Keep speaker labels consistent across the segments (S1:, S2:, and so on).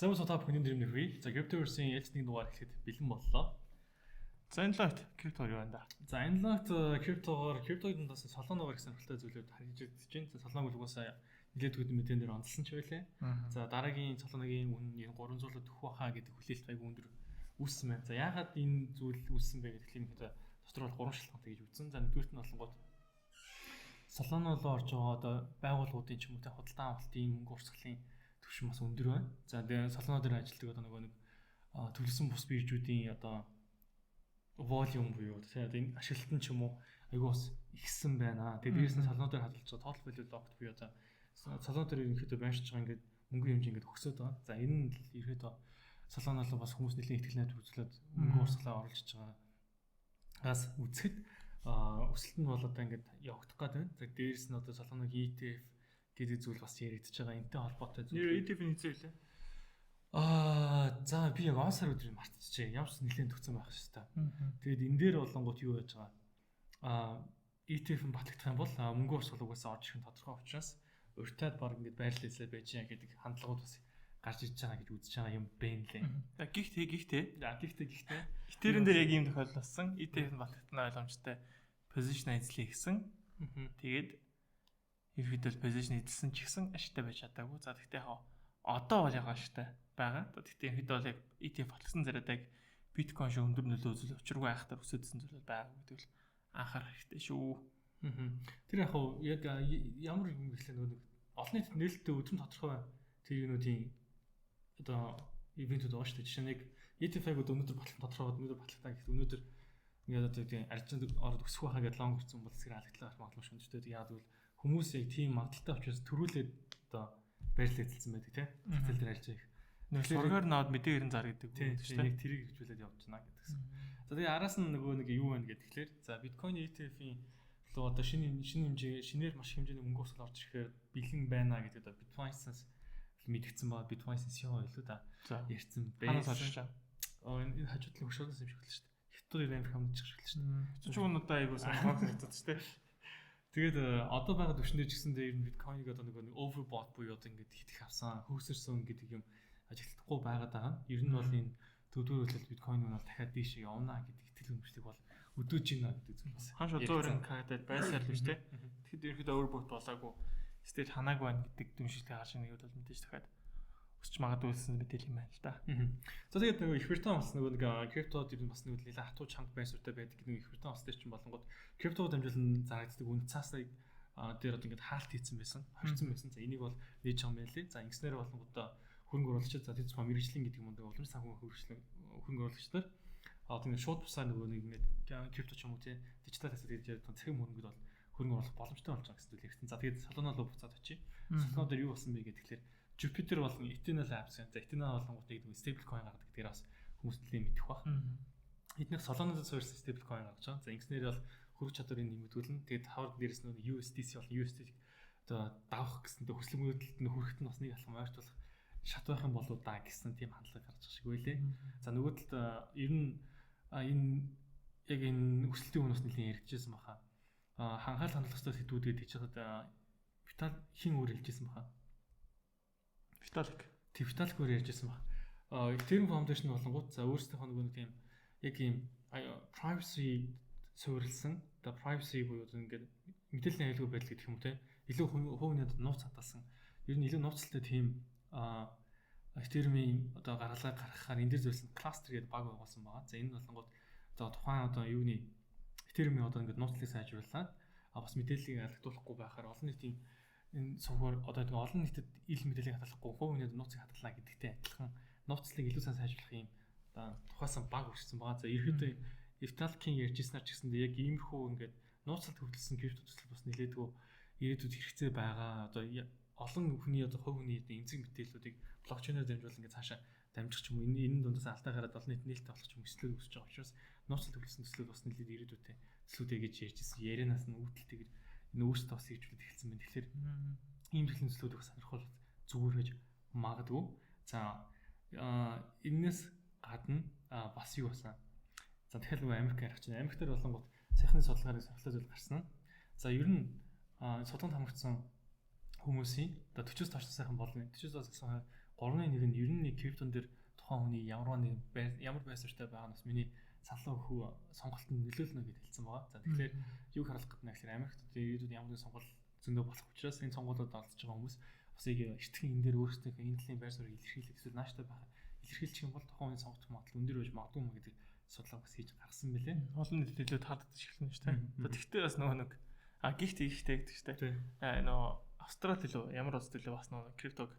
S1: Сайн уу та бүхний нэрмний хүй. За Cryptoverse-ийн ээлжний дугаар эхлэхэд бэлэн боллоо.
S2: За энэ лот крипто юу байна да?
S1: За энэ лот криптогийн дундаас солонгоор их сонирхолтой зүйлүүд харьцагдж байна. Солоног угаасаа нэлээд төгөд мэдэн дээр онцлсон ч байлээ. За дараагийн солоногийн үн 300-д төгөх байхаа гэдэг хүлээлт айгүй өндөр үүссэн байна. За яагаад энэ зүйл үүссэн бэ гэдэг юм хэд дотор бол 3 шалтгаантай гэж үзсэн. За нэгдүгürt нь болонгууд солоно болоо орж байгаа одоо байгууллагуудын ч юм уу худалдан авалтын мөнгө урсгалын түвшин бас өндөр байна. За тэгээ солоно дээр ажилладаг одоо нэг төлөвлөсөн бус биржүүдийн одоо volume буюу тэгээ энэ ашиглалт нь ч юм уу айгүй бас ихсэн байна. Тэгээ дээрээс нь солоно дээр хадгалж байгаа total value locked буюу одоо солоно дээр ерөнхийдөө байршиж байгаа ингээд мөнгөний хэмжээ ингээд өсөд байгаа. За энэ нь ерөнхийдөө солоноос бас хүмүүс нэлийн ихтгэл найдвар үзүүлээд мөнгө урсгалаа оруулж байгаа. Газ үзэхэд өсөлт нь бол одоо ингээд явагдах гээд байна. За дээрээс нь одоо солоногийн ETF гэдэг зүйл бас яригдчихэж байгаа. Энтэй холбоотой
S2: зүйл. ETF-ийн хэзээ вэ?
S1: За би яг он сар өдрийг мартчихжээ. Ямарч нэлээд төгсөн байх шүү дээ. Тэгээд энэ дээр болонгууд юу яаж байгаа? ETF-ийн батлагдах юм бол мөнгө урсгал угаасаа орж ирэх нь тодорхой учраас урьдтайд баг ингээд байрлал эзлээ байж байгаа гэдэг хандлагууд бас гарч ирж байгаа гэж үзэж байгаа юм байна лээ.
S2: За гэхдээ.
S1: За гэхдээ.
S2: Тэрэн дээр яг ийм тохиолдол болсон. ETF-ийн батлагдана ойлгомжтой position эзлэе гэсэн. Тэгээд ерөөдөө position эзэлсэн ч гэсэн ашигтай байж чадаагүй. За тэгтээ яг одоо бол яг ашигтай байгаа. Тэгтээ ерөөдөө бол яг ETF батлагдсан зэрэг яг биткойн шиг өндөр нөлөө үзүүл учиргүй айхтар өсөдсөн зүйл байгаа гэдэг л анхаарах хэрэгтэй шүү.
S1: Тэр яг ямар юм гэхлээр нэг олон нийтэд нээлттэй өдрөм тодорхой тэр юунуудын одоо ивентүүд байгаа шүү дээ. Жишээ нь ETF-ийг өнөөдөр батлах тодорхой өнөөдөр батлахтаа гэхэд өнөөдөр ингээд одоо тийм аржинд ороод өсөх байхаа гэдээ лонг гэсэн бол зэрэг халагдлах магадлал шүү дээ. Яг бол хүмүүс яг тийм магадaltaй учраас төрүүлээд одоо байрлал эзэлсэн байдаг тийм. Зэтэл дээр арж их.
S2: Соргоор наад мэдээ ирэн зар гэдэг
S1: үг шүү дээ. Нэг тэрийг хөвжүүлээд явж байна гэдэгсэн. За тэгээ араас нь нөгөө нэг юу байна гэхээр за биткойн ETF-ийн лөө одоо шинэ хэмжээ шинээр маш хэмжээний мөнгө урсгал орж ирэхээр бэлэн байна гэдэг одоо Bitfinex-аас мэдгдсэн байгаа. Bitfinex CEO илүү да ярьсан байсан. Энэ хажуудлын хөшөөлсөн юм шиг л шүү дээ. Хятад амир хамдчих шиг л шүү дээ.
S2: Чүүнүүдээ айгуу санаа хэлдэг шүү дээ.
S1: Тэгээд одоо байгаа төвшөндөө ч гэсэн дээр биткойныг одоо нэг overbought буюу одоо ингээд хит их авсан, хөөсөрсөн гэдэг юм ажиглахгүй байгаад байгаа. Ер нь бол энэ төвдгөр үйлдэл биткойн нь бол дахиад дээш явна гэдэг итгэл үнэмшлийг бол өдөөж байна гэдэг зүйл бас.
S2: Ханш 100% кагтад байсаар л шүү дээ. Тэгэхэд ерөөдөө overbought болоогүй. Стейж ханаагүй байна гэдэг дүншилтэй хааш нэг бол мэдээж дахиад өсч магадгүйсэн мэдээл юм байна л да.
S1: За тэгээд нөгөө их биртан бас нөгөө нэг криптод ер нь бас нэг нэлээд хатуу чанга байсуртай байдаг гэдэг нэг их биртан бас дээр чинь болонгууд криптод дамжуулан зарагддаг үн цаасыг дээр одоо ингээд хаалт хийцэн байсан, хорцсон байсан. За энийг бол нээж байгаа юм байна лээ. За ингэснээр болонгууд хөрөнгө оруулагчид за тэд мэрэгжлийн гэдэг юм уламж санхүү хөрөнгө оруулагчдаар тэгээд шууд бусаа нөгөө нэг крипто ч юм уу тий дижитал асет гэж ярьдаг цахим хөрөнгөд бол хөрөнгө оруулах боломжтой болж байгаа гэсэн зүйл ярьсан. За тэгээд солоно руу буцаад очие. Солоно дээр юу болсон бэ гэхээр Jupiter болон Eternal Labs за Eternal болонгууд нэг stable coin гаргадаг дээр бас хүмүүс нэлээд мэдэх бах. Эднийх солоноос суурьсан stable coin гаргаж байгаа. За ингэснээр бол хөрөг чадварыг нэмэгдүүлнэ. Тэгээд хавар дээрээс нь USDC болон USD одоо давах гэсэн төсөл мөрөдөлд нь хүрэхэд нь бас нэг алхам ойртуулах шат байх юм болоо да гэсэн тийм хандлага гарч байгаа шиг байлээ. За нөгөө талд ер нь энэ яг энэ өсөлтийн өмнөөс нэлийн яригдчихсэн баха. Ханхаал хандлагатай сэдвүүдэд хийж хаад Витал хин өөр хэлжсэн баха. Vitalik өөр ярьжсэн баха. Ethereum Foundation болонгууд за өөрсдийнхөө нөгөө нэг тийм яг ийм privacy суурилсан одоо privacy буюу ингээд мэдээллийн аюулгүй байдал гэдэг юм уу те илүү хувийн нууц хадгалсан. Ер нь илүү нууцтай тийм Ethereum-ийн одоо гаргалаа гаргахаар энэ дэр зүйлсэн cluster гэдэг баг байгуулсан байгаа. За энэ болонгууд одоо тухайн одоо юуны Ethereum-ийн одоо ингээд нууцлыг сайжруулаад бас мэдээллийг алдагдуулахгүй байхаар олон нийтийн энэ сувгаар одоо нэг олон нийтэд ил мэдээллийг хадгалахгүй хувийн нууцыг хадгална гэдэгтэй адилхан нууцлыг илүү сайн сайжруулах юм тухайсан баг үүссэн байгаа. За ерөөдөө Vitalik ярьжсэнаар ч гэсэндээ яг иймэрхүү ингээд нууцлалд хөгжүүлсэн крипто төсөл бас нэлээдгүй ирээдүйд хэрэгцээ байгаа. Одоо олон хүний одоо хувь хүний эмзэг мэдээллүүдийг блокчейнээр дамжуулан ингээд цаашаа дамжих ч юм уу энэ дундаас алдаа гараад олон нийт нээлттэй болох ч юм өслөө үүсэж байгаа учраас нууцлалд хөгжүүлсэн төслүүд бас нэлээд ирээдүйтэй төслүүдэй гэж ярьжсэн. Ярианаас нь үүдэлтэйгээр энэ өөртөө бас хийжүүлээд эхэлсэн байна. Тэгэхээр ийм төрлийн төслүүд их сонирхол зүгээр гэж магадгүй. За энэс гадна бас юу басан. За тэгэхээр нөгөө Америк ярих чинь Америк дээр болонгууд саяхны судалгаарыг сонирхолтой зүйл гарсан. За ер нь судалгаанд хамрагдсан хүмүүсийн одоо 40-с доош сайхан болно. 40-с доош сайхан 3-1 нь ер нь криптон дээр тухайн хүний ямар байсартай байгаа нь бас миний саналаа өгөх сонголтод нөлөөлнө гэж хэлсэн байгаа. За тэгэхээр юг харуулах гэдэг нь гэхээр Америкт ирээдүйд ямар нэгэн сонгуул зөндөө болох учраас энэ сонгуулиуд олдож байгаа хүмүүс бас эртхэн энэ дээр өөрсдийнхөө энэ талын байр суурийг илэрхийлэх эсвэл нааштай байх илэрхийлчих юм бол тухайн хүний сонгох магадлал өндөр байж магадгүй мө гэдэг судалгаа бас хийж гаргасан байлээ.
S2: Олон нийтлэлүүд таардаж эхэлнэ шүү дээ. Тэгэхдээ бас нэг гихтэй гэдэг шүү дээ. Нөгөө Австрали лөө ямар улс төлөө бас нөгөө криптог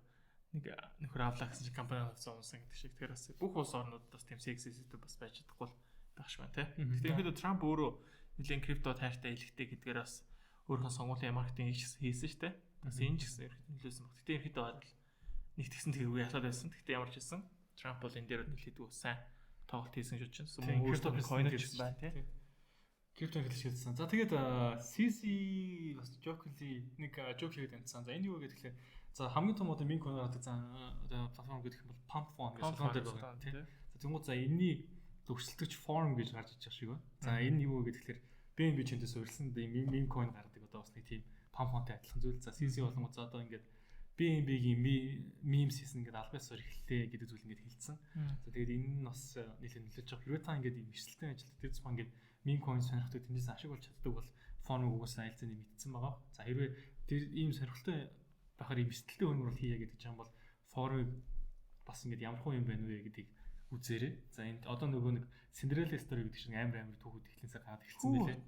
S2: нэг нөхөр авлаа гэсэн чинь компани авсан унсан гэдэг шиг. Тэгэхээр бас бүх улс орнууд бас тийм сексист бас байж чадахгүй байх шиг байна тий. Тэгэхээр Трамп өөрөө нэлийн крипто тайртай илэхтэй гэдгээр бас өөрийнхөө сонгуулийн маркетинг хийсэн шүү дээ. Бас энэ ч гэсэн нөлөөсөн баг. Гэтэ ерөөдөө бол нэг тэгсэн тэргүй ялаад байсан. Гэтэ ямар ч хэлсэн Трамп бол энэ дээр нөлөөдөө сайн тоглолт хийсэн шүү чинь. Өөртөө койн гэж байна тий.
S1: Крипто хэлсэн. За тэгээд CC бас жокли нэг жок хийгээд амтсан. За энэ юу гэдэг тэгэхээр за хамгийн том одоо минь койноор за платформ гэдэг юм бол Pump Fund гэсэн платформ дээр байгаа тий. За тэгмээ за энэний зөвшөлтөгч форум гэж гарч иж байгаа шиг байна. За энэ юу гэдэг тэгэхээр BNB чэнтэй суурилсан минь койн гаргадаг одоо бас нэг тийм Pump Fund-тай адилхан зүйл. За CC болгонгод за одоо ингээд BNB-гийн memes хийсэн ингээд албасаар эхэллээ гэдэг зүйл ингээд хэлсэн. За тэгээд энэ нь бас нэлээд нөлөөж байгаа. Хэрвээ та ингээд юм эрсдэлтэй ажилтдаг тэр зам ингээд meme coin сонирхдаг тэндээс ашиг болж чаддаг бол форум угаасаа айлцааны мэдсэн байгаа. За хэрвээ тэр ийм сонирхолтой байхаар ийм эрсдэлтэй хөрмөр бол хийя гэдэг юм бол форумыг бас ингээд ямар хуу юм байна вэ гэдгийг үзээрэй. За энд одоо нөгөө нэг Cinderella story гэдэг шиг амар түүхүүд эхлэнсээ гараад эхэлсэн байлээ.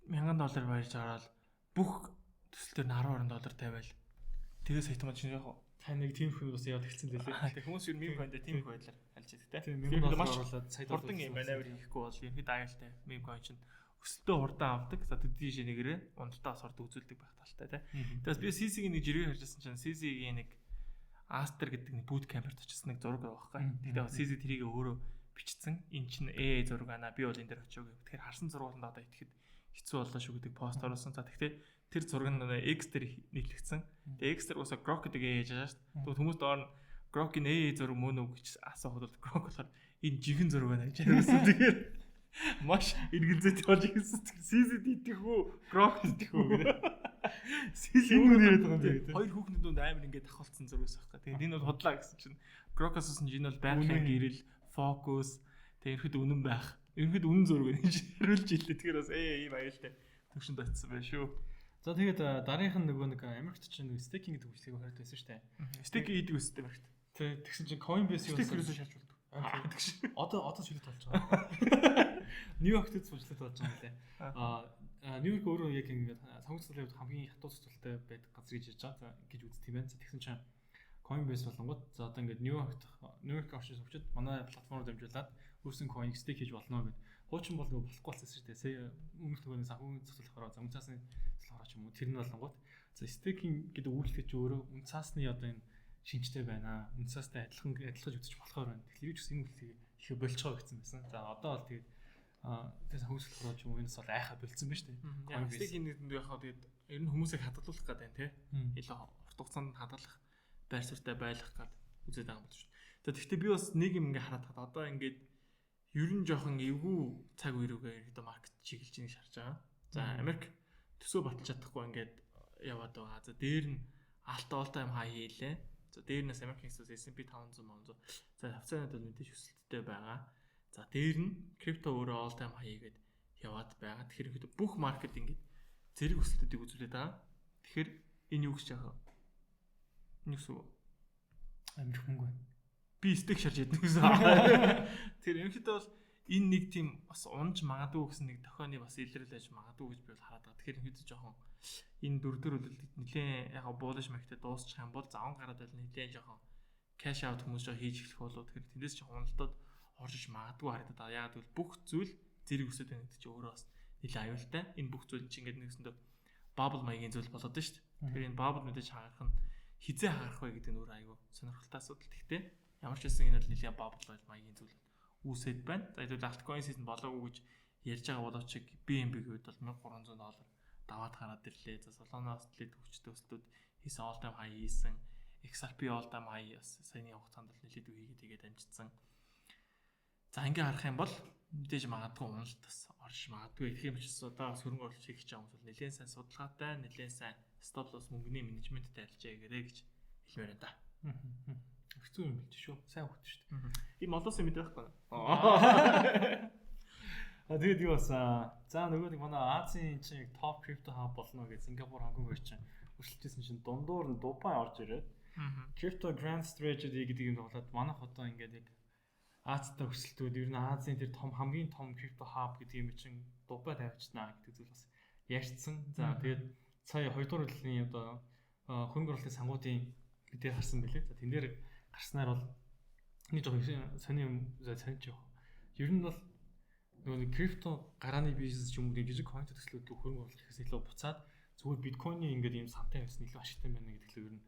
S2: $1000 баярж аваад бүх төсөл дээр $10,000 тавиал. Тэгээ саятмаа чинь яг
S1: та нэг тийм хүн бас яваад эхэлсэн байлээ.
S2: Тэг хүмүүс юу meme coin-д тийм их байдлаар алж яадаг те.
S1: $1000 оруулаад сая
S2: хурдан юм маневр хийхгүй бол ерхэд аюултай meme coin чинь өсөлтөө хурдан авдаг. За төдий шинэгээрээ уналтаа бас хурд үзүүлдэг байх талтай те. Тэгээс би CC-гийн нэг жиргээ харжсэн чинь CC-гийн нэг Aster гэдэг нэг boot camp-д очсон нэг зураг байгаа байхгүй. Тэгээд CC тэрийг өөрөө бичсэн. Энд чинь AA зураг ана би бол энэ дээр очив гэх. Тэгэхээр харсан зургууланд одоо итгэхэд хэцүү боллоо шүү гэдэг пост оруулсан. За тэгэхээр тэр зураг нь X дээр нийтлэгдсэн. Тэгээ X дээр уусаа Grok гэдэг AA яаж байгаа шүү дээ. Тэгвэл хүмүүс доор нь Grok-ийн AA зураг мөн үү гэж асуухад бол Grok болохоор энэ жихэн зураг байна гэж хариулсан. Тэгэхээр маш эргэлзээтэй болж ирсэн. CC дийдэх үү? Grok дийдэх үү гэх. CC юу нэрэд байгаа юм бэ гэдэг. Хоёр хүүхнүүд донд амар ингээд давхалцсан зураг ус байхгүй. Тэгээд энэ бол худлаа гэсэн чинь Grok-оос нь энэ бол байгалийн гэрэл, фокус, тэгээд ерхэд үнэн байх. Ерхэд үнэн зураг гэж хариулж илээ. Тэгэхээр бас ийм аюултай төвшөнд очсон байх шүү.
S1: За тэгээд дараагийнх нь нөгөө нэг Америкт чинь нэг стейкинг гэдэг үгсийг хараад байсан шүү дээ.
S2: Стейк хийдэг үстэй Америкт.
S1: Тэгсэн чинь Coinbase-ийг
S2: стейкерээс шалж болдог.
S1: Одоо чөлөөт болж байгаа. Нью-Йоркт цуглаад болж байгаа юм лээ. Нью-Йорк өөрөө яг ингээд сонгогдсон хувьд хамгийн хатуу цуцлалтай байдаг газар гэж ярьж байгаа. Гэж үздэг юм байна. Тэгсэн чинь Coinbase болонгод за одоо ингээд Нью-Йорк оршиж сувчид манай платформоор дамжуулаад өөрсөн coin stake хийж болно гэдэг. Хуучин бол болохгүй болсон шүү дээ. Өмнөх нөгөө санхүүгийн цуцлахаараа за үнцаасны цуцлахаараа ч юм уу тэр нь болонгод за staking гэдэг үйлчлэгч өөрөө үнцаасны одоо энэ шинжтэй байна. Үнцаастай адилхан үзэж болохоор байна. Тэгэхээр юу ч гэсэн энэ үйлчлэгийг их болж байгаа гэсэн байсан. За одоо бол тэгээд тэр санхүүгийн ч юм уу энэс бол айхаа болцсон байна шүү дээ.
S2: Staking нэгэнд яхаа тэгээд ер нь хүмүүсийг хадгалуулах гэдэг байна тий. Илүү урт хугацаанд хадгалах байр суурьтай байлгах гэдэг үзээд байгаа юм байна шүү. За тэгвэл би бас нэг юм ингээ хараад одоо ингээд ер нь жоохон эвгүй цаг үеэрээ ерөөдөө маркет чиглэж ийг шарж байгаа. За Америк төсөө баталж чадахгүй ингээд яваад байгаа. За дээр нь all time high хийлээ. За дээрнээс Америкийн S&P 500 500. За хавцаанууд бол мэдээж өсөлттэй байгаа. За дээр нь крипто өөрөө all time high хийгээд яваад байгаа. Тэгэхээр бүх маркет ингээд зэрэг өсөлтүүдийг үзүүлээд байгаа. Тэгэхээр энэ юу гэж яах вэ? Нэг сүү
S1: амир хөнгөө.
S2: Би стейк шарж яддаг гэсэн. Тэр ерөнхийдөө бол энэ нэг тийм бас унж магадгүй гэсэн нэг тохионы бас илэрлэж магадгүй гэж би бол хараад байгаа. Тэгэхээр ерөнхийдөө жоохон энэ дөрөвдөр үлдэлт нэлээд яг bullish market дуусчих юм бол заван гараад байл нэлээд жоохон cash out хүмүүс жоо хийж эхлэх болоо тэгэхээр тэндээс жоохон уналтад орж магадгүй харагдаад байгаа. Яг тэгвэл бүх зүйл зэрэг өсөд байна гэдэг чинь өөрөө бас нэлээд аюултай. Энэ бүх зүйл чинь ингээд нэгсэндээ bubble маягийн зүйл болоод байна шүү дээ. Тэгэхээр энэ bubble мэдээж хагарах нь хизээ хагарах вэ гэдэг нь өөр аюу сонирхолтой асуудал. Тэгтээ ямар ч байсан энэ бол нэлээд bubble маягийн зүйл үүсэт байна. За хэдүүл altcoin season болоогүй гэж ярьж байгаа боловч BNB-ийн хувьд бол $1300 даваад гараад ирлээ. За Solana-ос нэлээд төвчтэй өсөлтүүд хийсэн all time high хийсэн. XRP all time high бас саяны хугацаанд бол нэлээд үегээд тэгээд амжицсан. За ингээ харах юм бол мэдээж магадгүй уналт бас орж магадгүй. Их юм ч одоо хөрөнгө оруулалт хийх гэж байгаа хүмүүс бол нэлээд сайн судалгаатай, нэлээд сайн stop loss мөнгөний менежменттэй арилжаа гэрээ гэж хэлмээр байна да.
S1: хэцүү юм биш шүү. Сайн хөвт шүү дээ.
S2: Ийм олоос юм байхгүй.
S1: Тэгээд юу басан? За нөгөө нэг манай Азийн чинь топ крипто хаб болно гэж Сингапур хонконг ирсэн өрсөлдөжсэн чинь дундуур нь Дубай орж ирээд крипто Grand Strategy гэдэг юм тоглоод манайх одоо ингээд яг Азтай өрсөлдөөд ер нь Азийн тэр хамгийн том крипто хаб гэдэг юм чинь Дубай тавьчихнаа гэдэг зүйл бас ярьсан. За тэгээд сая 2 дугаар өдрийн одоо хөрөнгө оруулалтын сангуудын мэдээ гарсан байлээ. За тэн дээр гарснаар бол нэг жоо сони юм сонирч яах. Ер нь бол нөгөө крипто гарааны бизнес ч юм уу жижиг coin төслүүд хөрөнгө оруулалт гэхээс илүү буцаад зүгээр биткойны ингээд ийм сантай байсан илүү ашигтай байна гэдэг л ер нь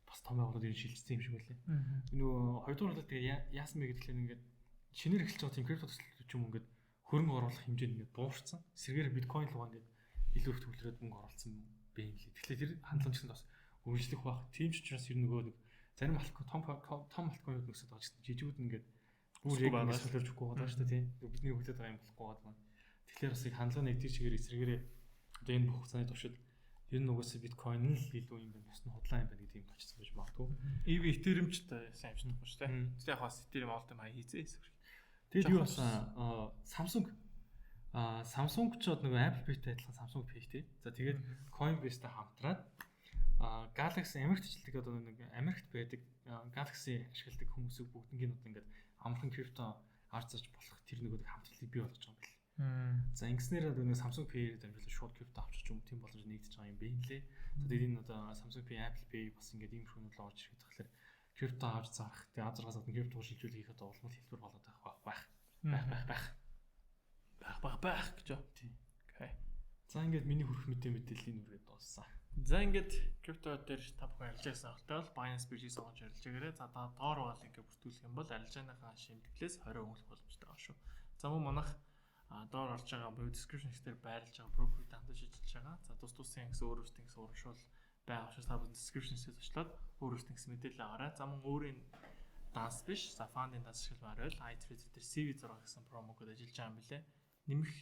S1: бас том байгууллагууд ер нь шилжсэн юм шиг байлээ. Нөгөө 2 дугаар бол тэгээ яасан бэ гэхлээр ингээд шинээр эхэлж байгаа тийм крипто төслүүд ч юм уу ингээд хөрөнгө оруулах хэмжээнд ингээд буурсан. Сэргээр биткойн руу ингээд илүү их төвлөрөөд мөнгө оруулсан юм лээ. Тэгэхээр тэр хандламжлалд бас үргэлжлэх байх. Тийм ч учраас ер нь нөгөө нэг зарим том алткойнууд нөсөд байгаа ч жижигүүд ингээд бүр яг ингэж солиорч өгөхгүй байгаа шүү дээ тийм. Бидний хөлөөд байгаа юм болохгүй байгаа. Тэгэхээр бас их хандлага нэг тийм чигээр эсрэгээрээ одоо энэ бүх хугацааны туршид ер нь угаасаа биткойн нь л илүү юм байна. Бус нь худлаа юм байна гэдэг юм болчихсон байж магадгүй.
S2: EV Ethereum ч сайн юм шинэхгүй шүү дээ. Тэгвэл яг бас Ethereum all time high хийзээ эсвэл.
S1: Тэгээд юу басан Samsung ч нөгөө Apple Pay-тэй адилхан Samsung Pay тий. За тэгээд Coinbase-тэй хамтраад Galaxy Америкт ажилладаг одоо нэг Америкт байдаг Galaxy ашигладаг хүмүүсийг бүгднийг нь ингээд амархан крипто арцаж болох тэр нөгөө хамтлагийг бий болгож байгаа юм байна. За ингэснээр нөгөө Samsung Pay-ээр дамжуулан шууд крипто авчиж юм тийм боломж нэгдэж байгаа юм байна лээ. За тэгээд энэ одоо Samsung Pay, Apple Pay бас ингээд ийм хүмүүст орж ирэх тэгэхээр крипто авч зарах, тэгээд аз жаргаас гадна крипто шилжүүлэх хийхэд улмал хэлбэр болоод байх гэж байна. Тийм.
S2: Окей.
S1: За ингээд миний хүрэх мэдээллийн үргээд дууссан.
S2: За ингээд крипто дээр та бүхэн арилжаас авалтай бол Binance Bridge-ийг сонгож арилжаагаарай. За та доор байгаа линкээ бүртгүүлэх юм бол арилжааныхаа шимтгэлээс 20% өнгөлөх боломжтой байгаа шүү. За мөн манайх доор орж байгаа буюу description дээр байрлаж байгаа broker-тэй хамтарч ажиллаж байгаа. За тус-тусын гэсэн өөрөөсөө гэсэн урамшуул байгаа учраас та бүхэн description-ээс очлоод өөрөөсөө гэсэн мэдээлэл аваарай. За мөн өөрийн данс биш, за фандын данс шиг байвал iTrade дээр CV6 гэсэн промо код ажиллаж байгаа юм билэ.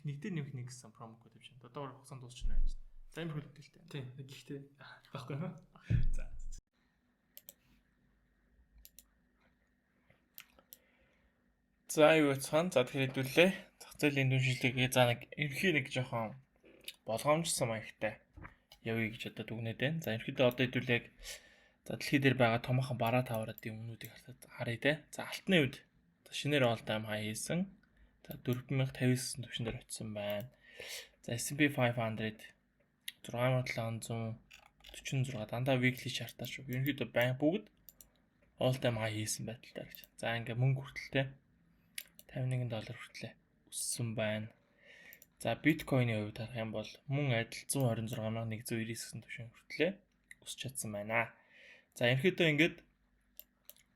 S2: Нэг дээр нэмэх нэг гэсэн промо код авч байна. Доор хугацаанд дуусчихна байж. За юм хөлтөлтэй.
S1: Тийм. Гэхдээ баггүй нөө. За.
S2: За юу цаан за тэгэхээр хэдүүлээ. Зах зээлийн дүн шинжилгээгээ за нэг ерхий нэг жоохон болгоомжсон маягтай явъя гэж одоо дүгнээд байна. За ерхийдээ одоо хэдүүлээ за дэлхий дээр байгаа томоохон бараа таврын өмнүүдийг харъя те. За алтны үед шинээр all time high хийсэн. За 4059 түвшин дээр очсон байна. За S&P 500 6746 дандаа weekly chart-аар шүү. Ерөнхийдөө байн бүгд all time high хийсэн байдалтай гэж. За ингээ мөнгө хүртэлтэй $51 хүртлээ өссөн байна. За биткойны хувьд харах юм бол мөн адил 126,199 түвшин хүртлээ өсч чадсан байна. За ерөнхийдөө ингээд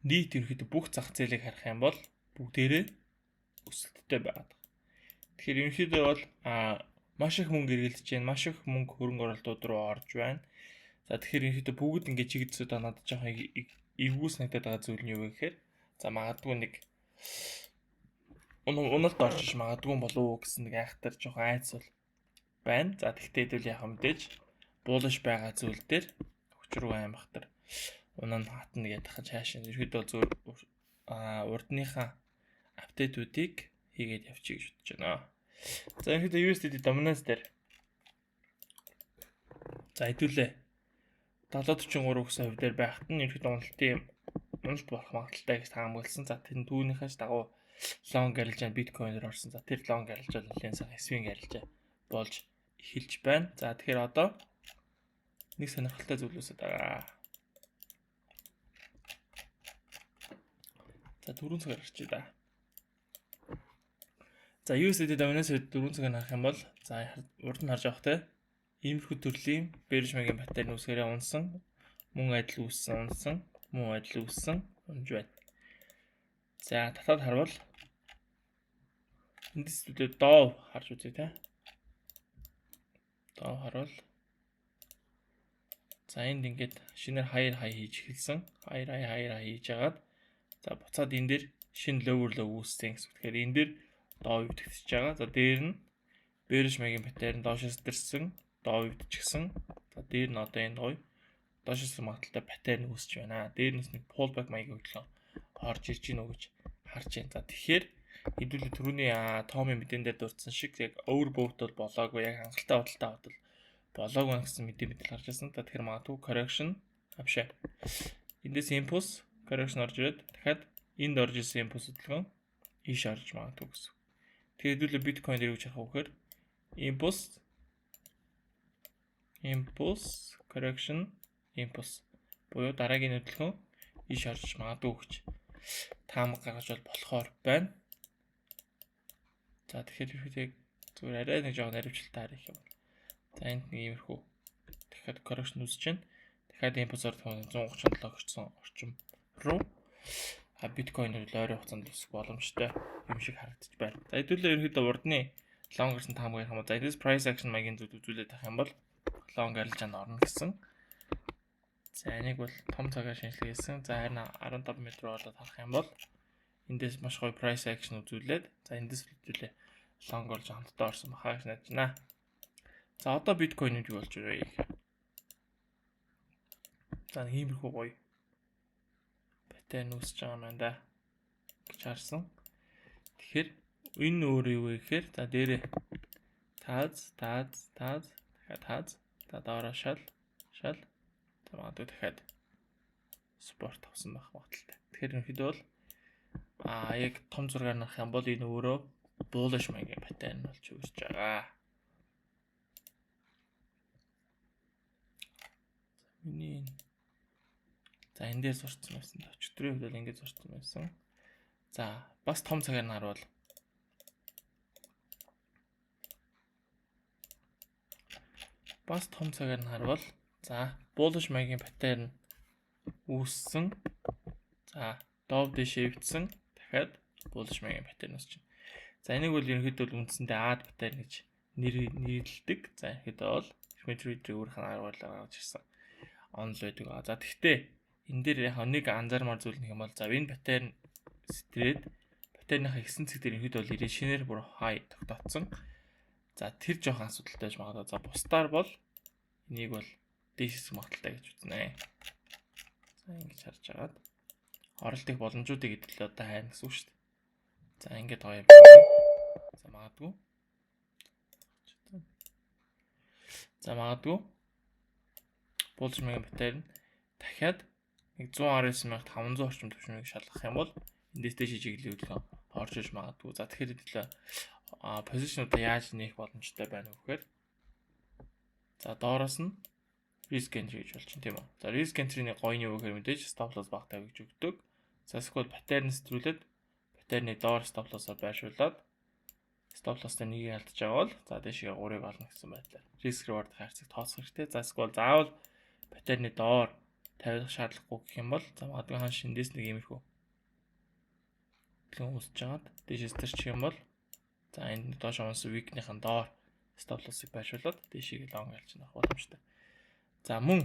S2: нийт ерөнхийдөө бүх зах зээлийг харах юм бол бүгдээрээ өсөлттэй байгаа. Тэгэхээр ерөнхийдөө бол маш их мөнгө эргэлдэж байна. Маш их мөнгө хөрөнгө оруулалтууд руу орж байна. За тэгэхээр ерөнхийдөө бүгд ингээд чигдсэд надад жоохон эвгүүс нэгдэт байгаа зүйл нь юу вэ гэхээр за магадгүй нэг уналт орж магадгүй болов уу гэсэн нэг айхтар жоохон айц бол байна. За тэгтээ хэдүүл яхаа мэдээж буулж байгаа зүйл дээр хүчрүү аймахтар унаа хатна гэдэг хаж хаашаа ерөөдөө зөв урдныхаа апдейтуудыг хийгээд явчих гэж бодож байна. За ерөөдөө USDT dominance дээр за хэдүүлээ 70-43 гэсэн хувь дээр байхад нь ерөөдөө уналт болох магадaltaй гэж таамагласан. За тэр түүнийхээс дагуу long арилжаа биткойнээр орсон. За тэр long арилжаа нэлээд сайн swing арилжаа болж эхэлж байна. За тэгэхээр одоо нэг сонирхолтой зүйл үүсэж байгаа. За 4 цагаар арчиж да. За USDT dominance 4 цагаар харах юм бол за урд нь харж авах те. Иймэрхүү төрлийн Benchmark-ийн батарей нүсгэрээ унсан, мөн адил үүссэн, мөн адил үүссэн унж байна. За татаад харвал энд студид доо харж үзье те. Доо харвал за энд ингээд шинээр higher high хийж эхэлсэн. Higher high хийж агаад за буцаад энэ дээр шинэ lower low үүссэн гэсэн. Тэгэхээр энэ дээр доо өвдөгдөж байгаа. За дээр нь Benchmark-ийн батарей доошоос дэрсэн, доо өвдөж гисэн. За дээр нь одоо энэ гоё доошоос магадaltaй паттерн үүсэж байна. Дээрнээс нэг pullback маягийн хөдөлгөөн орж ирж гинөө гэж харж байна. За тэгэхээр хэдүүлээ түрүүний Томми мэдэн дээр дурдсан шиг яг overbought бол болоогүй, яг хангалттай бодолтой бодол болоогүй гэсэн мэдээ гарч ирсэн. За тэгэхээр магадгүй correction авшаа. Эндээс impulse correction орж ирээд дахиад энд орж ирсэн impulse хөдөлгөөн ийш орж магадгүй гэсэн. Тэгэхээр хэдүүлээ биткойн дээр юу гэж харах вэ гэхээр impulse correction impulse буюу дараагийн хөдөлгөөн ийш орж магадгүй гэж таамаг гаргаж болохоор байна. За тэгэхээр ихэд зүгээр арай нэг жоохон наривчлалтай харах юм бол. За энд нэг иймэрхүү дахиад correction үүсэж байна. Дахиад impulse-оор 137 орчсон орчим руу биткойн бол ойрын хугацаанд өсөх боломжтой юм шиг харагдаж байна. За хэдүүлээ ерөөдөө урдны long гэсэн таамаг ярих юм бол за эндээс price action маягийн зүйл үзүүлээд авах юм бол long арилжаанд орно гэсэн. За энийг бол том цагаар шинжилгээсэн. За харин 15 м руу болоод харах юм бол эндээс маш гоё price action үзүүлээд за эндээс үзүүлээ long болж хамтдаа орсон бахаа гэж найдаж байна. За одоо биткойн юу болж байна вэ? За нэг иймэрхүү гоё паттерн үүсэж байгаа юм байна да гэж харсан. Тэгэхээр энэ өөр юу вэ гэхээр за дээрээ тааз дахиад тааз за доороо шал за магадгүй дахиад спорт авсан байх магадaltaй. Тэгэхээр ерөнхийдөө бол яг том зургаар нарах юм бол энэ өөрөө bullish маягийн паттерн болж үүсэж байгаа. Миний за энэ дээр зурцсан байсан. Өчигдрийн үед бол ингэж зурцсан байсан. За бас том цагаар нь харуул. За bullish маягийн паттерн үүссэн. За dove дэше өвдсөн. Дахиад bullish маягийн паттерн үүсэж байна. За энийг бол ерөнхийдөө үндсэндээ ад паттерн гэж нэрлэдэг. За ерөнхийдөө бол Schmidt-Reader өөрийнх нь аргуулаар гаргаж ирсэн онл байдаг. За тэгтээ энэ дээр яг нэг анзаармаар зүйл нэг юм бол за энэ паттерн стрээд паттерныхаа ихсэн цэг дээр ерөнхийдөө бол ирээ шинээр бүр high тогтоцсон. За тэр жоохон асуудалтай байж магадгүй. За бусдаар бол энийг бол дээшээс магадaltaй гэж үзнэ. За ингэж харж агаад оролт их боломжуудыг хэдүүлээ одоо хайна гэсэн үг шүү дээ. За ингээд гоё юм. За магадгүй. За магадгүй. Bullish маягийн паттерн дахиад нэг 119,500 орчим түвшнийг шалгах юм бол эндээс дэше чиглэлийн хөдөлгөөн орж иж магадгүй. За тэгэхээр хэдүүлээ позишнуудаа яаж нээх боломжтой байна вэ гэхээр за доороос нь risk entry гэж болчихно тийм үү. За risk entry-ний гоё нь юу гэхээр мэдээж stop loss баг тавьж өгдөг. За эсвэл паттерн сэтгүүлээд паттерны доор stop loss-оор байршуулад stop loss-тай нэгийг алдчих байгаа бол за дэшегээ 3-ыг олно гэсэн байдлаар risk reward харьцаг тооцох хэрэгтэй. За эсвэл заавал паттерны доор тавих шаардлагагүй гэх юм бол за магадгүй хан шиндээс нэг иймэрхүү төлөв үүсэж байгаад дэшээс төрчих юм бол за энд доош онсон week-ийн доор stop loss-ыг байршуулад дэшегээ long ялж нах боломжтой. За мөн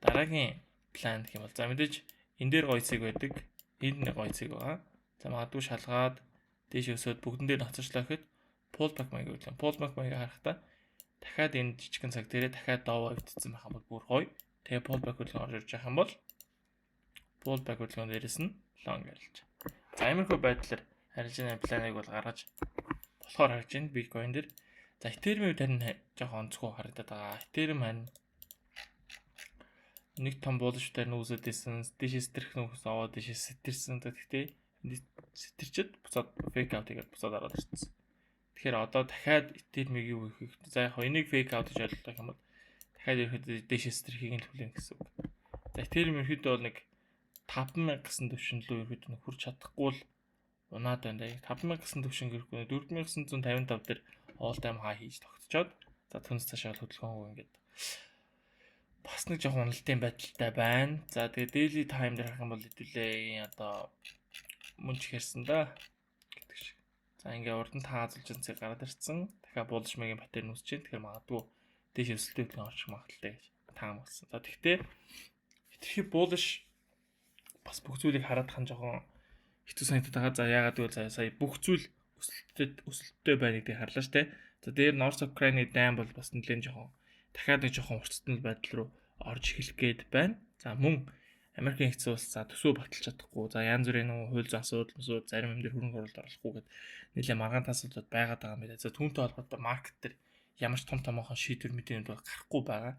S2: дараагийн план гэх юм бол за мэдээж энэ дээр гоё цэг байдаг. Энд нэг гоё цэг байгаа. За магадгүй шалгаад дээш өсөөд бүгдэн дээр ноцорчлоо гэхэд pullback маяг үлээ. Pullback маяг харахтаа дахиад энэ жижигхэн цаг дээрээ дахиад доовоо өвдсөн байх юм бол бүр гоё. Тэгээ pullback хөдөлгөөн орж ирж байгаа юм бол pullback хөдөлгөөн дээрээс нь long арилж. За иймэрхүү байдлаар арилжааны планыг бол гаргаж болохоор харж байна биткойн дээр. За Ethereum-ийн үед харин жоохон онцгой харагдаад байгаа. Ethereum харин нэг том bullish дээр нүүсэд исэн, дэшээс сэтэрх нүүс аваад дэшээс сэтэрсэн. Гэхдээ сэтэрчэд буцаад fake out хийгээд буцаад ороод ирсэн. Тэгэхээр одоо дахиад Ethereum-ийг юу хийх вэ? За яг энийг fake out гэж ойлгох юм бол дахиад ирэхэд дэшээс сэтэрхийг нь хүлээн гэсэн үг. За Ethereum ерөөдөө бол нэг 5000 гэсэн төвшин рүү ерөөдөө нэг хүрч чадахгүй л унаад байна. 5000 гэсэн төвшин гэрэхгүй 4955 дээр all time high хийж тогтцоод за түнс цаашаа хөдөлгөөн ингээд бас нэг жоохон уналтын байдалтай байна. За тэгээ daily time дээр харах юм бол хэдүүлээ одоо мөнч хэрсэн да гэдэг шиг. За ингээ урд нь таазалж зэг гараад ирсэн. Дахиад bullish маягийн паттерн үүсэж байна. Тэгэхээр магадгүй дээш өсөлттэй хөдөлгөөн орчих магадaltaй гэж таамагсан. За тэгтээ хитрхи bullish бас бүх зүйлийг хараад хан жоохон хэцүү санагдаад байгаа. За яагаад гэвэл сая бүх зүйл өсөлттэй байна гэдгийг харлаа штэ. За дээр North Ukraine дайм бол бас нэлээд жоохон дахиад нэг жоохон уртцтал байдал руу орж эхлэх гээд байна. За мөн Америкийн нэгдсэн улс за төсөө баталж чадахгүй. За янз бүрийн нэг хууль зүйн асуудал зарим юм дээр хөрөнгө оруулалт оруулахгүй гэдэг нэлээд маргаантай асуудлууд байгаад байгаа юм байна. За түүнтэй холбоотой маркет дээр ямар ч том томоохон шийдвэр мэдээнүүд гарахгүй байгаа.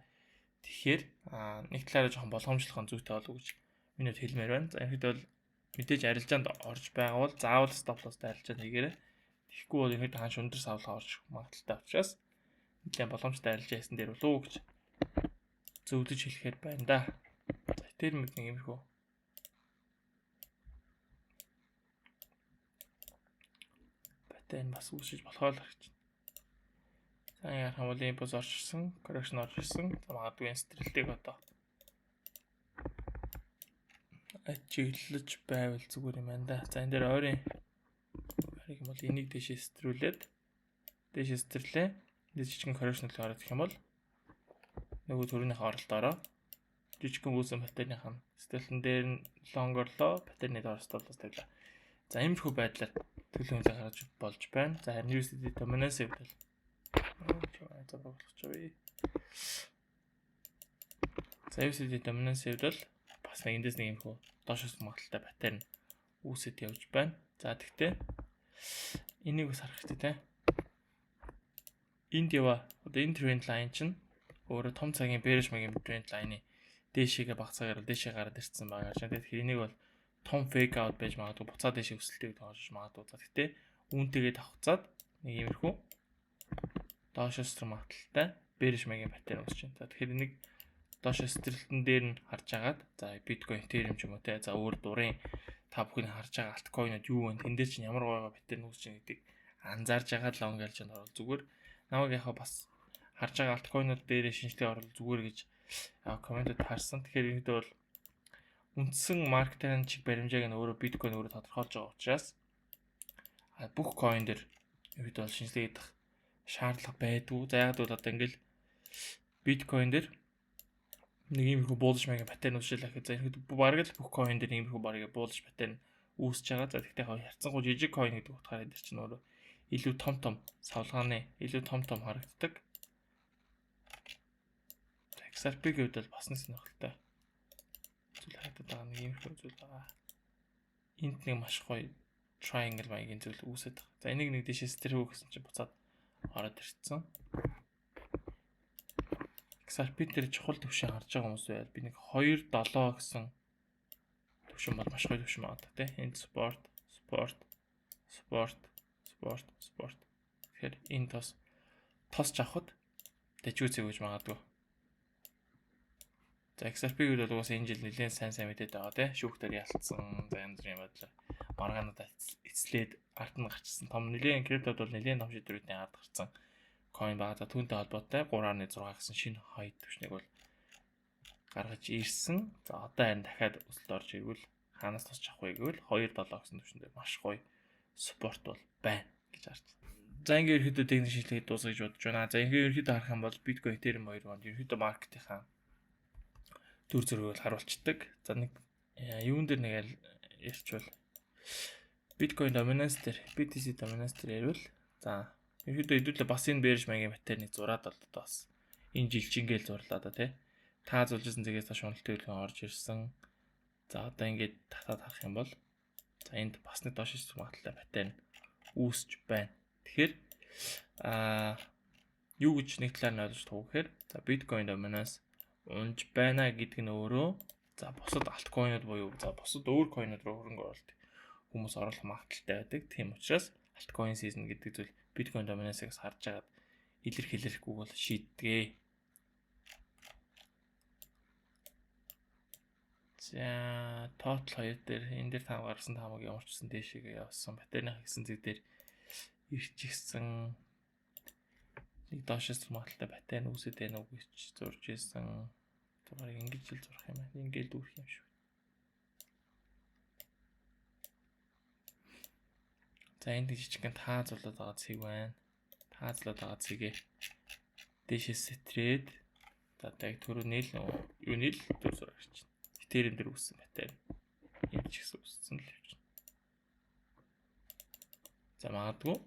S2: Тэгэхээр нэг талаараа жоохон болгоомжлох зүйтэй болов гэж минут хэлмээр байна. За ерөнхийдөө бол мэдээж арилжаанд орж байгаа бол заавал стоп лосстай арилжаанд хийгээрэй. Тэгэхгүй бол ерөнхийдөө ханш өндөр савлага орж магадaltaй учраас нэлээд боломжтой арилжаа хийсэн дээр болов уу гэж зөвлөж хэлэхээр байна да. За тэр нэг иймэрхүү паттерн бас үүсэж болохоор л харагдаж байна. За яар хамуулын импульс орж ирсэн, correction орж ирсэн. За магадгүй стрэлтийг одоо ажиглаж байвал зүгээр юм байна да. За энэ дээр ойрын хариг юм бол энийг дэшээ стрүүлээд дэшээ стрлээ. Энд жижигэн correction л орох юм бол нөгөө төрөнийхөө оролдоороо жижигхэн үүсэн паттернийх нь стрэлтэн дээр нь longer low паттерны доор стоп-лосс тавилаа. За иймэрхүү байдлаар төлөв хэмжээ гаргаж болж байна. За харин USD dominance хэвдэл за боглож байна. За USD dominance хэвдэл бас нэг эндээс нэг иймэрхүү доошоос магадaltaй паттерн үүсэт явж байна. За тэгтээ энийг бас харах хэрэгтэй те. Энд ява одоо энэ trend line чинь өөрө том цагийн bearish магийн trend line-ы дээшээгээ багцаагаар дээшээ гараад ирсэн байгаа. Тэгэхээр энийг бол том fake out байж магадгүй буцаад дээшээ өсөлтийг тоож магадгүй. Гэхдээ үүнтэйгээ давхцаад нэг иймэрхүү доошоос магадaltaй bearish магийн паттерн үүсэж байна. За тэгэхээр энийг доошоос стрэлтэн дээр нь харж агаад за Bitcoin, Ethereum ч юм уу те за өөр дурын та бүхний харж байгаа альткойнууд юу вэ? Тэндээ чинь ямар гоё паттерн үүсэж байгаа гэдгийг анзаарж агаад long арилжаанд орвол зүгээр. Намайг яхаа бас харж байгаа альткойнууд дээр шинжилгээ оруулах зүгээр гэж комментэд харсан. Тэгэхээр ерөнхийдөө бол үндсэн маркетинг чиг баримжааг нь өөрөө биткойн өөрөө тодорхойлж байгаа учраас бүх coin дээр ерөнхийдөө бол шинжилгээ хийх шаардлага байдгүй. За яг бол одоо ингээл биткойн дээр нэг иймэрхүү bullish магийн паттерн үүсэлээ гэхэд за ерөнхийдөө бараг л бүх coin дээр иймэрхүү бараг bullish паттерн үүсэж байгаа. За тэгтээ харьцангуй жижиг coin гэдэг утгаараа дээр чинь өөрөө илүү том савлгааны илүү том харагддаг. XRP-ийн хувьд бол бас нэг сонирхолтой зүйл харагдаад байгаа нэг иймэрхүү зүйл байгаа. Энд нэг маш гоё triangle маягийн зүйл үүсэж байгаа. За энийг нэг дэшээс тэрхүү гэсэн чинь буцаад ороод ирсэн. XRP дээр чухал төвшин харж байгаа хүмүүс байвал би нэг 2.7 гэсэн төвшин бол маш гоё төвшин байна та тийм. Энд support. Тэгэхээр энэ тосч авахд дэжүүцэг гэж магадгүй. За XRP-г бол угаасаа энэ жил нэлээд сайн мэдээд байгаа тийм. Шүүхтэр ялцсан, за янз бүрийн байдлаар маргаануудаа эцлээд ард нь гарчсан. Том нэлээд криптод бол нэлээд том шийдвэрүүдийн ард гарсан coin байгаа. За түүнтэй холбоотой 3.6 гэсэн шинэ хай төвшнийг бол гаргаж ирсэн. За одоо харин дахиад өсөлт орж ирвэл хаанаас тосч авах вэ гэвэл 2.7 гэсэн төвшөндөө маш гоё спорт бол байна гэж харж байна. За ингээд ерөөдөө техник шинжилгээ дуусгаж бодож байна. За ингээд ерөөдөө харах юм бол Bitcoin, Ethereum хоёр бонд ерөөдөө маркетийнхаа төр зөргийг харуулцдаг. За нэг юун дээр нэг ярьчвал Bitcoin dominance дээр, BTC dominance дээр ярил. За ерөөдөө хэдүүлээ бас энэ bearish магийн паттерныг зураад бол одоо бас энэ жил чингээл зурлаа да тий. Та зулжсэн зэгээс хойш уналтын хөлгөн орж ирсэн. За одоо ингээд татаад харах юм бол за энд бас нэг доош ирсэн магадaltaй паттерн үүсэж байна. Тэгэхээр юу гэж нэг талаар нь ойлгож туу гэхээр за Bitcoin dominance унж байна гэдэг нь өөрөө за бусад альткойнууд буюу за бусад өөр койнууд руу хөрөнгө оруулалт хүмүүс оруулах магадaltaй байдаг. Тийм учраас альткойн season гэдэг зүйл Bitcoin dominance-ыг харж агаад илэрхийлэхгүй бол шийддэг. За total 2 дээр энэ дээр тав гаргасан таамаг ямар ч гэсэн дээшээгээ явсан паттерны хийсэн зэг дээр ирчихсэн. Нэг доошоос магадaltaй паттерн үүсэж байна уу гэж зурж ийсэн. Тэгвэл ингэж л зурах юм байна. Ингээд дүүрэх юм шүү. За энд жижигхэн таазлуулаад байгаа цэг байна. Таазлуулаад байгаа цэгээ дээшээс стрээд за яг түрүү нийл юу нийл төр зураг чинь. Ethereum дээр үүссэн паттерн. Энд ч гэсэн үүссэн л явж байна. За магадгүй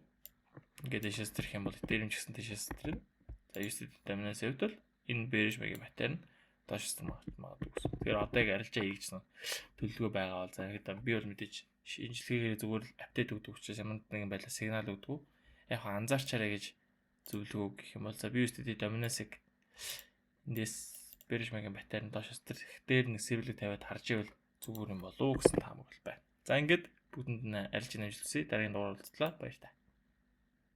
S2: ингээд дээшээс стрэх юм бол Ethereum ч гэсэн дээшээс стрэнэ. За USD dominance хэвдэл энэ bearish магийн паттерн доош магадгүй гэсэн. Тэгэхээр одоо яг арилжаа хийгдсэн төлөвлөгөө байгаа бол за ихэд би бол мэдээж шинжилгээгээр зүгээр л апдейт өгдөг учраас яманд нэгэн байдлаар сигнал өгдөг. Яг анзаарчаарай гэж зөвлөгөө гэх юм бол за BUSD доминасыг эндээс Bearish-ийн батарейн доошоос дээр нэг серверлэг тавиад харж ивэл зүгээр юм болов уу гэсэн таамаг байна. За ингээд бүгдэнд нь арилжаа нэмжлэсэй. Дараагийн дугаар уулзлаа. Баярлалаа.